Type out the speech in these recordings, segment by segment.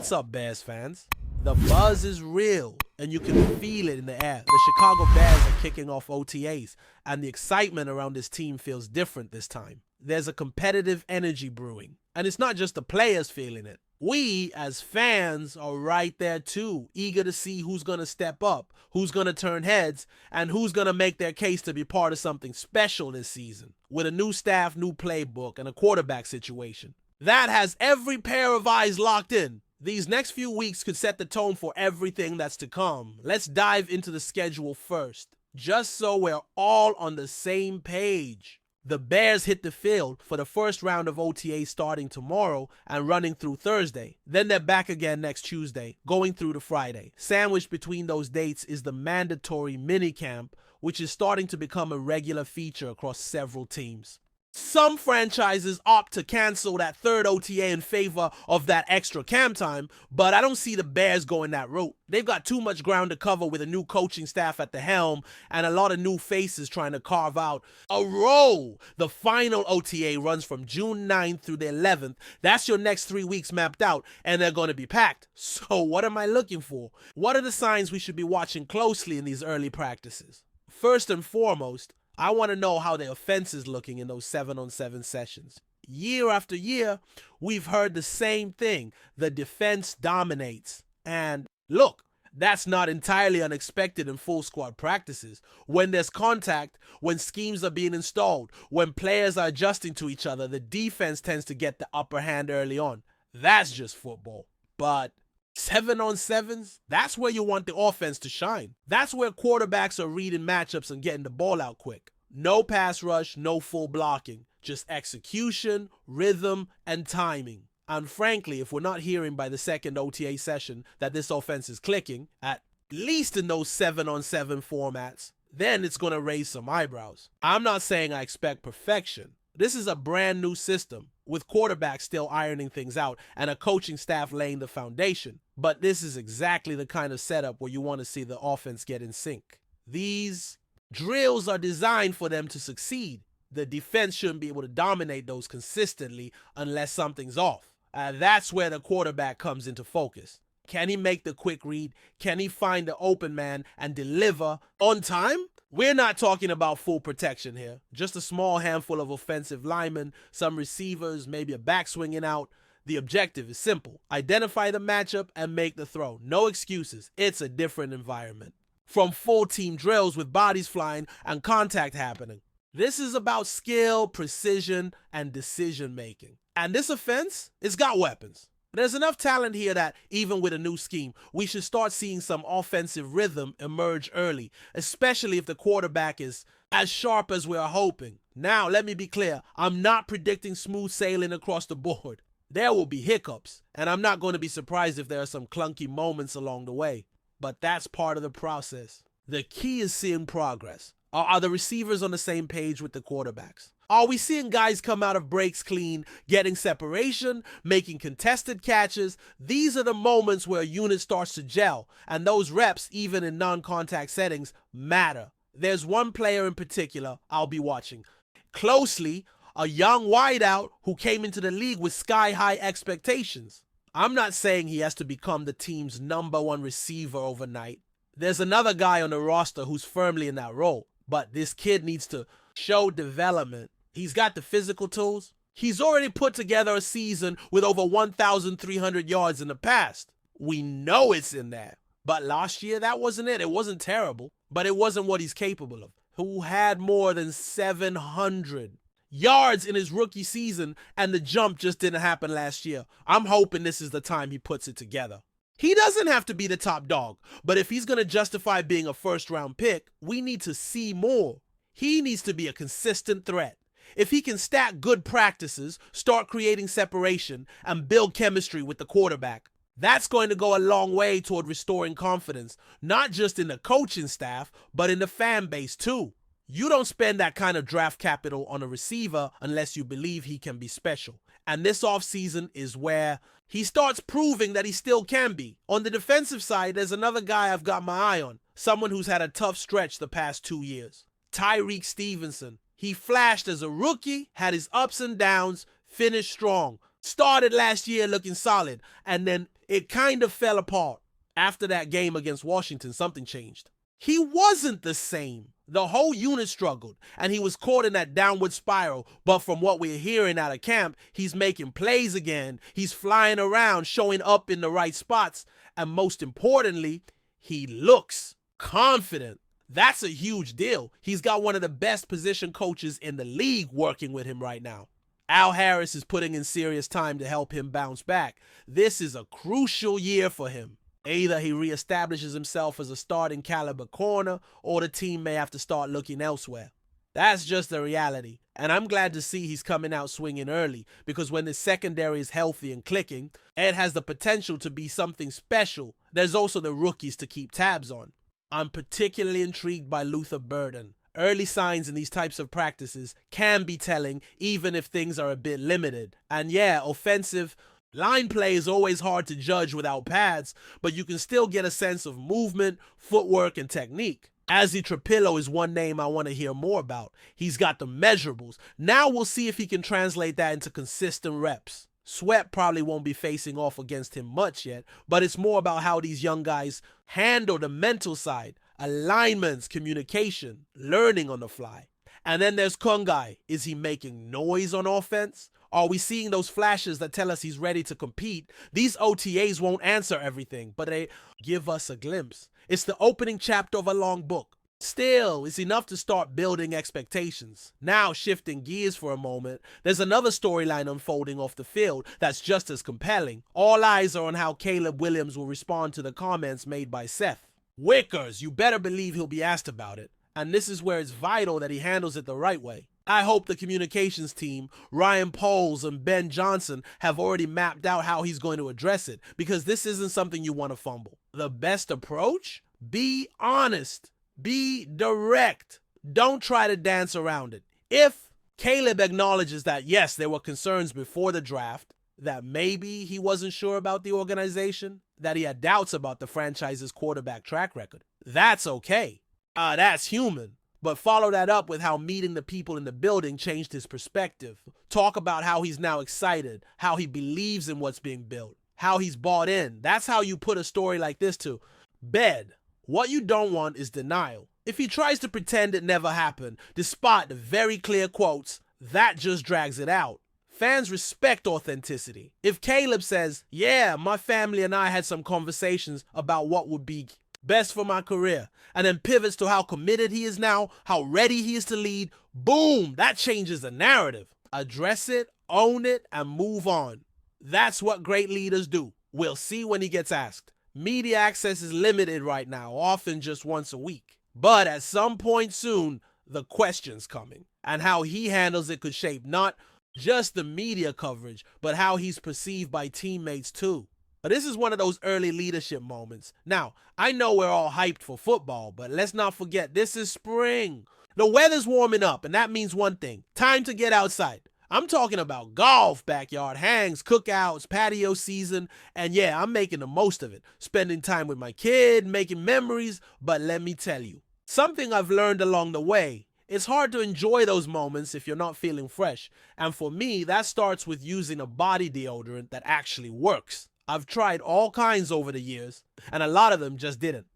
What's up, Bears fans? The buzz is real, and you can feel it in the air. The Chicago Bears are kicking off OTAs, and the excitement around this team feels different this time. There's a competitive energy brewing, and it's not just the players feeling it. We, as fans, are right there too, eager to see who's going to step up, who's going to turn heads, and who's going to make their case to be part of something special this season, with a new staff, new playbook, and a quarterback situation. That has every pair of eyes locked in. These next few weeks could set the tone for everything that's to come. Let's dive into the schedule first, just so we're all on the same page. The Bears hit the field for the first round of OTA starting tomorrow and running through Thursday. Then they're back again next Tuesday, going through to Friday. Sandwiched between those dates is the mandatory minicamp, which is starting to become a regular feature across several teams. Some franchises opt to cancel that third OTA in favor of that extra camp time, but I don't see the Bears going that route. They've got too much ground to cover with a new coaching staff at the helm and a lot of new faces trying to carve out a role. The final OTA runs from June 9th through the 11th. That's your next 3 weeks mapped out, and they're going to be packed. So what am I looking for? What are the signs we should be watching closely in these early practices? First and foremost, I want to know how the offense is looking in those 7-on-7 sessions. Year after year, we've heard the same thing. The defense dominates. And look, that's not entirely unexpected in full squad practices. When there's contact, when schemes are being installed, when players are adjusting to each other, the defense tends to get the upper hand early on. That's just football. But 7-on-7s, that's where you want the offense to shine. That's where quarterbacks are reading matchups and getting the ball out quick. No pass rush, no full blocking. Just execution, rhythm, and timing. And frankly, if we're not hearing by the second OTA session that this offense is clicking, at least in those 7-on-7 formats, then it's going to raise some eyebrows. I'm not saying I expect perfection. This is a brand new system, with quarterbacks still ironing things out and a coaching staff laying the foundation. But this is exactly the kind of setup where you want to see the offense get in sync. These drills are designed for them to succeed. The defense shouldn't be able to dominate those consistently unless something's off. That's where the quarterback comes into focus. Can he make the quick read? Can he find the open man and deliver on time? We're not talking about full protection here. Just a small handful of offensive linemen, some receivers, maybe a back swinging out. The objective is simple. Identify the matchup and make the throw. No excuses. It's a different environment. From full team drills with bodies flying and contact happening. This is about skill, precision, and decision making. And this offense, it's got weapons. There's enough talent here that, even with a new scheme, we should start seeing some offensive rhythm emerge early, especially if the quarterback is as sharp as we're hoping. Now, let me be clear. I'm not predicting smooth sailing across the board. There will be hiccups, and I'm not going to be surprised if there are some clunky moments along the way. But that's part of the process. The key is seeing progress. Are the receivers on the same page with the quarterbacks? Are we seeing guys come out of breaks clean, getting separation, making contested catches? These are the moments where a unit starts to gel, and those reps, even in non-contact settings, matter. There's one player in particular I'll be watching closely, a young wideout who came into the league with sky-high expectations. I'm not saying he has to become the team's #1 receiver overnight. There's another guy on the roster who's firmly in that role, but this kid needs to show development. He's got the physical tools. He's already put together a season with over 1,300 yards in the past. We know it's in there. But last year, that wasn't it. It wasn't terrible, but it wasn't what he's capable of. Who had more than 700 yards in his rookie season, and the jump just didn't happen last year. I'm hoping this is the time he puts it together. He doesn't have to be the top dog, but if he's going to justify being a first-round pick, we need to see more. He needs to be a consistent threat. If he can stack good practices, start creating separation, and build chemistry with the quarterback, that's going to go a long way toward restoring confidence, not just in the coaching staff, but in the fan base too. You don't spend that kind of draft capital on a receiver unless you believe he can be special. And this offseason is where he starts proving that he still can be. On the defensive side, there's another guy I've got my eye on, someone who's had a tough stretch the past 2 years. Tyreek Stevenson. He flashed as a rookie, had his ups and downs, finished strong. Started last year looking solid, and then it kind of fell apart. After that game against Washington, something changed. He wasn't the same. The whole unit struggled, and he was caught in that downward spiral. But from what we're hearing out of camp, he's making plays again. He's flying around, showing up in the right spots. And most importantly, he looks confident. That's a huge deal. He's got one of the best position coaches in the league working with him right now. Al Harris is putting in serious time to help him bounce back. This is a crucial year for him. Either he reestablishes himself as a starting caliber corner, or the team may have to start looking elsewhere. That's just the reality. And I'm glad to see he's coming out swinging early, because when the secondary is healthy and clicking, it has the potential to be something special. There's also the rookies to keep tabs on. I'm particularly intrigued by Luther Burden. Early signs in these types of practices can be telling, even if things are a bit limited. And yeah, offensive line play is always hard to judge without pads, but you can still get a sense of movement, footwork, and technique. Azzi Trapillo is one name I want to hear more about. He's got the measurables. Now we'll see if he can translate that into consistent reps. Sweat probably won't be facing off against him much yet, but it's more about how these young guys handle the mental side, alignments, communication, learning on the fly. And then there's Kungai. Is he making noise on offense? Are we seeing those flashes that tell us he's ready to compete? These OTAs won't answer everything, but they give us a glimpse. It's the opening chapter of a long book. Still, it's enough to start building expectations. Now, shifting gears for a moment, there's another storyline unfolding off the field that's just as compelling. All eyes are on how Caleb Williams will respond to the comments made by Seth. Wickers, you better believe he'll be asked about it. And this is where it's vital that he handles it the right way. I hope the communications team, Ryan Poles and Ben Johnson, have already mapped out how he's going to address it, because this isn't something you want to fumble. The best approach? Be honest. Be direct. Don't try to dance around it. If Caleb acknowledges that, yes, there were concerns before the draft, that maybe he wasn't sure about the organization, that he had doubts about the franchise's quarterback track record, that's okay. That's human. But follow that up with how meeting the people in the building changed his perspective. Talk about how he's now excited, how he believes in what's being built, how he's bought in. That's how you put a story like this to bed. What you don't want is denial. If he tries to pretend it never happened, despite the very clear quotes, that just drags it out. Fans respect authenticity. If Caleb says, yeah, my family and I had some conversations about what would be best for my career, and then pivots to how committed he is now, how ready he is to lead, boom, that changes the narrative. Address it, own it, and move on. That's what great leaders do. We'll see when he gets asked. Media access is limited right now, often just once a week. But at some point soon, the question's coming. And how he handles it could shape not just the media coverage, but how he's perceived by teammates too. But this is one of those early leadership moments. Now, I know we're all hyped for football, but let's not forget this is spring. The weather's warming up, and that means one thing: time to get outside. I'm talking about golf, backyard hangs, cookouts, patio season, and yeah, I'm making the most of it. Spending time with my kid, making memories, but let me tell you, something I've learned along the way: it's hard to enjoy those moments if you're not feeling fresh. And for me, that starts with using a body deodorant that actually works. I've tried all kinds over the years, and a lot of them just didn't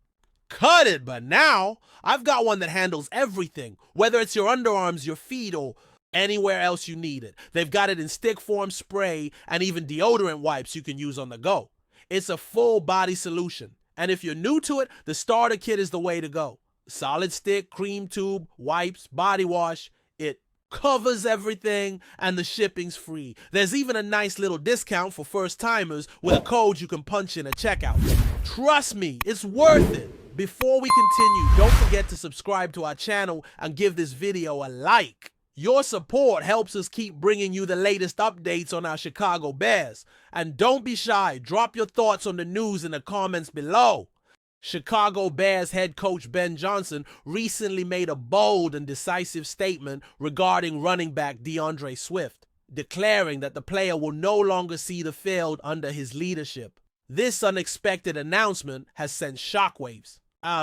cut it. But now, I've got one that handles everything, whether it's your underarms, your feet, or anywhere else you need it. They've got it in stick form, spray, and even deodorant wipes you can use on the go. It's a full body solution. And if you're new to it, the starter kit is the way to go. Solid stick, cream tube, wipes, body wash. It covers everything, and the shipping's free. There's even a nice little discount for first timers with a code you can punch in at checkout. Trust me, it's worth it. Before we continue, don't forget to subscribe to our channel and give this video a like. Your support helps us keep bringing you the latest updates on our Chicago Bears. And don't be shy, drop your thoughts on the news in the comments below. Chicago Bears head coach Ben Johnson recently made a bold and decisive statement regarding running back DeAndre Swift, declaring that the player will no longer see the field under his leadership. This unexpected announcement has sent shockwaves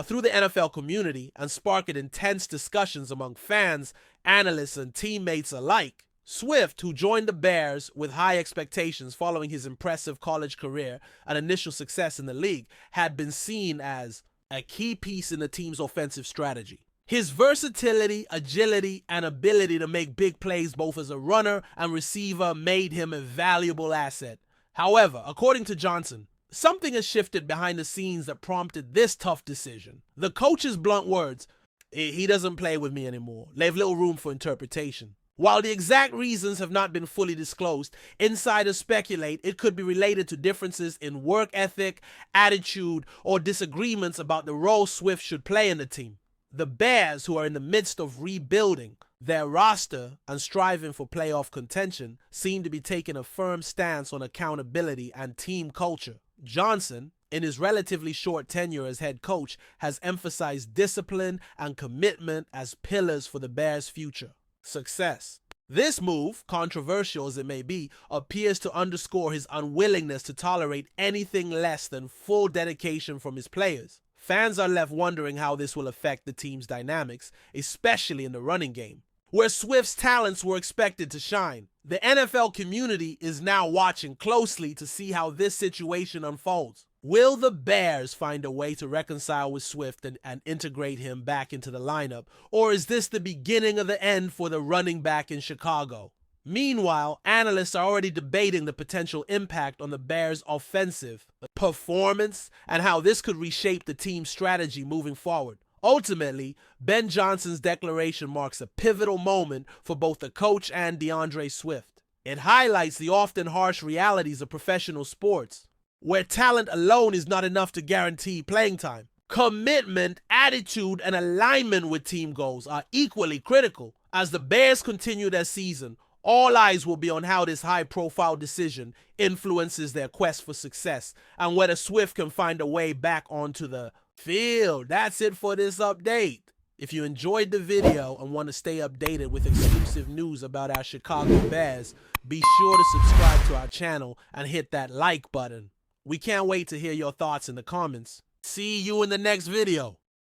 through the NFL community and sparked intense discussions among fans, analysts, and teammates alike. Swift, who joined the Bears with high expectations following his impressive college career and initial success in the league, had been seen as a key piece in the team's offensive strategy. His versatility, agility, and ability to make big plays both as a runner and receiver made him a valuable asset. However, according to Johnson, something has shifted behind the scenes that prompted this tough decision. The coach's blunt words, "He doesn't play with me anymore," leave little room for interpretation. While the exact reasons have not been fully disclosed, insiders speculate it could be related to differences in work ethic, attitude, or disagreements about the role Swift should play in the team. The Bears, who are in the midst of rebuilding their roster and striving for playoff contention, seem to be taking a firm stance on accountability and team culture. Johnson, in his relatively short tenure as head coach, has emphasized discipline and commitment as pillars for the Bears' future success. This move, controversial as it may be, appears to underscore his unwillingness to tolerate anything less than full dedication from his players. Fans are left wondering how this will affect the team's dynamics, especially in the running game, where Swift's talents were expected to shine. The NFL community is now watching closely to see how this situation unfolds. Will the Bears find a way to reconcile with Swift and integrate him back into the lineup, or is this the beginning of the end for the running back in Chicago? Meanwhile, analysts are already debating the potential impact on the Bears' offensive performance and how this could reshape the team's strategy moving forward. Ultimately, Ben Johnson's declaration marks a pivotal moment for both the coach and DeAndre Swift. It highlights the often harsh realities of professional sports, where talent alone is not enough to guarantee playing time. Commitment, attitude, and alignment with team goals are equally critical. As the Bears continue their season, all eyes will be on how this high-profile decision influences their quest for success and whether Swift can find a way back onto the field. That's it for this update. If you enjoyed the video and want to stay updated with exclusive news about our Chicago Bears, be sure to subscribe to our channel and hit that like button. We can't wait to hear your thoughts in the comments. See you in the next video.